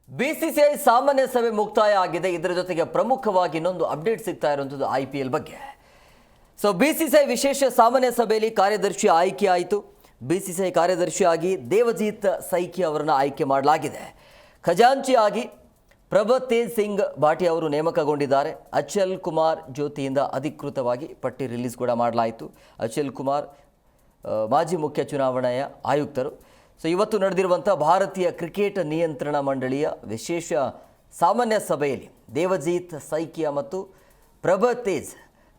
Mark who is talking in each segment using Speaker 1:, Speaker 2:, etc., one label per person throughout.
Speaker 1: BCCI ಸಾಮಾನ್ಯ ಸಭೆ ಮುಕ್ತಾಯ ಆಗಿದೆ. ಇದರ ಜೊತೆಗೆ ಪ್ರಮುಖವಾಗಿ ಇನ್ನೊಂದು ಅಪ್ಡೇಟ್ ಸಿಗ್ತಾ ಇರುವಂಥದ್ದು IPL ಬಗ್ಗೆ. ಬಿಸಿಸಿಐ ವಿಶೇಷ ಸಾಮಾನ್ಯ ಸಭೆಯಲ್ಲಿ ಕಾರ್ಯದರ್ಶಿ ಆಯ್ಕೆ ಆಯಿತು. ಬಿಸಿಸಿಐ ಕಾರ್ಯದರ್ಶಿಯಾಗಿ ದೇವಜಿತ್ ಸೈಕಿ ಅವರನ್ನು ಆಯ್ಕೆ ಮಾಡಲಾಗಿದೆ. ಖಜಾಂಚಿಯಾಗಿ ಪ್ರಭತೇಜ್ ಸಿಂಗ್ ಭಾಟಿ ಅವರು ನೇಮಕಗೊಂಡಿದ್ದಾರೆ. ಅಚಲ್ ಕುಮಾರ್ ಜ್ಯೋತಿಯಿಂದ ಅಧಿಕೃತವಾಗಿ ಪಟ್ಟಿ ರಿಲೀಸ್ ಕೂಡ ಮಾಡಲಾಯಿತು. ಅಚಲ್ ಕುಮಾರ್ ಮಾಜಿ ಮುಖ್ಯ ಚುನಾವಣೆಯ ಆಯುಕ್ತರು. ಇವತ್ತು ನಡೆದಿರುವಂಥ ಭಾರತೀಯ ಕ್ರಿಕೆಟ್ ನಿಯಂತ್ರಣ ಮಂಡಳಿಯ ವಿಶೇಷ ಸಾಮಾನ್ಯ ಸಭೆಯಲ್ಲಿ ದೇವಜಿತ್ ಸೈಕಿಯಾ ಮತ್ತು ಪ್ರಭತೇಜ್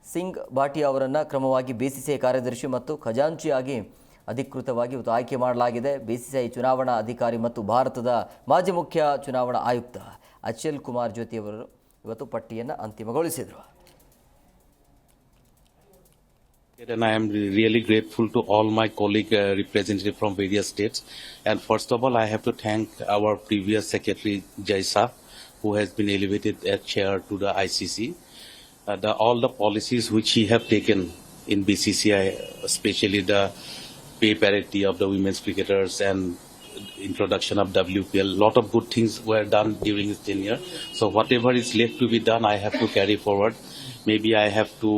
Speaker 1: ಸಿಂಗ್ ಭಾಟಿ ಅವರನ್ನು ಕ್ರಮವಾಗಿ ಬಿಸಿಸಿಐ ಕಾರ್ಯದರ್ಶಿ ಮತ್ತು ಖಜಾಂಚಿಯಾಗಿ ಅಧಿಕೃತವಾಗಿ ಇವತ್ತು ಆಯ್ಕೆ ಮಾಡಲಾಗಿದೆ. ಬಿಸಿಸಿಐ ಚುನಾವಣಾ ಅಧಿಕಾರಿ ಮತ್ತು ಭಾರತದ ಮಾಜಿ ಮುಖ್ಯ ಚುನಾವಣಾ ಆಯುಕ್ತ ಅಚಲ್ ಕುಮಾರ್ ಜ್ಯೋತಿ ಅವರು ಇವತ್ತು ಪಟ್ಟಿಯನ್ನು ಅಂತಿಮಗೊಳಿಸಿದರು.
Speaker 2: And I am really grateful to all my colleague representatives from various states. And first of all, I have to thank our previous secretary Jaisa, who has been elevated as chair to the ICC. All the policies which he have taken in BCCI, especially the pay parity of the women's cricketers and introduction of WPL, lot of good things were done during his tenure. So whatever is left to be done, I have to carry forward. Maybe I have to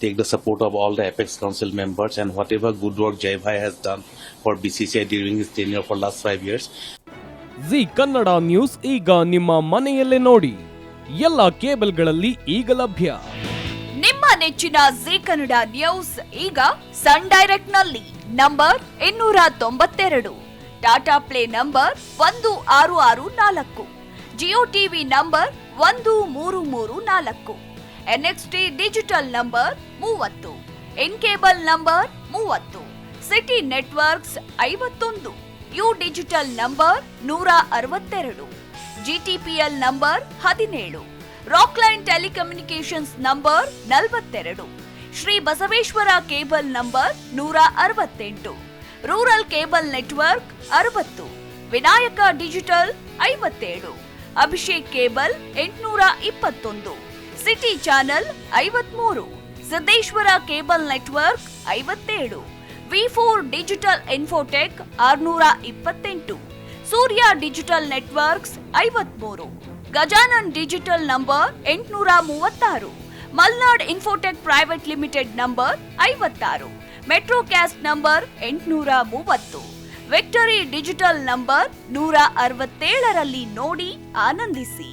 Speaker 2: take the support of all the Apex Council members and whatever good work Jai Bhai has done for BCCI during his tenure for last 5 years.
Speaker 3: Zee Kannada News ಈಗ ನಿಮ್ಮ ಮನೆಯಲ್ಲೇ ನೋಡಿ. ಎಲ್ಲ ಕೇಬಲ್ಗಳಲ್ಲಿ ಈಗ ಲಭ್ಯ.
Speaker 4: ನಿಮ್ಮ ನೆಚ್ಚಿನ Zee Kannada News ಈಗ ಸನ್ ಡೈರೆಕ್ಟ್ ನಲ್ಲಿ number 292, Tata play number 1664, Jio TV number 1334, NXT digital number 30, N cable number 30, city networks 51, U digital number 162, GTPL number 17, Rockline telecommunications number 42, Shri Basaveshwara cable number 168, rural cable network 60, Vinayaka digital 57, Abhishek cable 821, city channel 53, Siddeshwara cable network 57, V4 digital Infotech 628, ಸೂರ್ಯ digital networks 53, Gajanan digital number 836, Malnad infotech private limited number 56, metrocast number 830, victory digital number 167ರಲ್ಲಿ ನೋಡಿ ಆನಂದಿಸಿ.